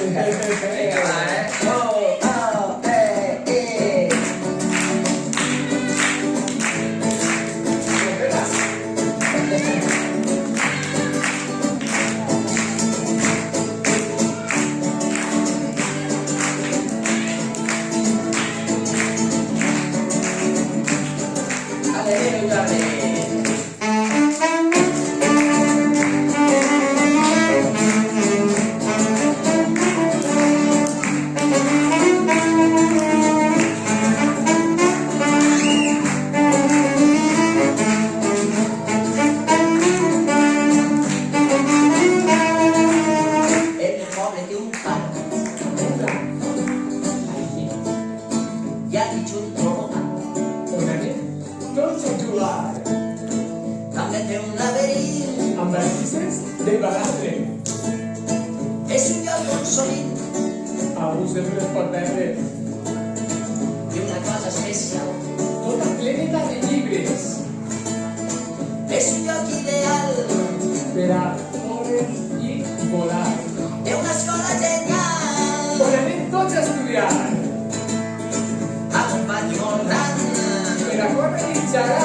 Vinga, va, amb vertices de balastre. És un lloc on sovint Algú sempre es pot veure té una cosa especial. tota plena de llibres És un lloc ideal. per a córrer i volar. Té una escola genial. On anem tots a estudiar Amb un pati molt gran. per a córrer i xerrar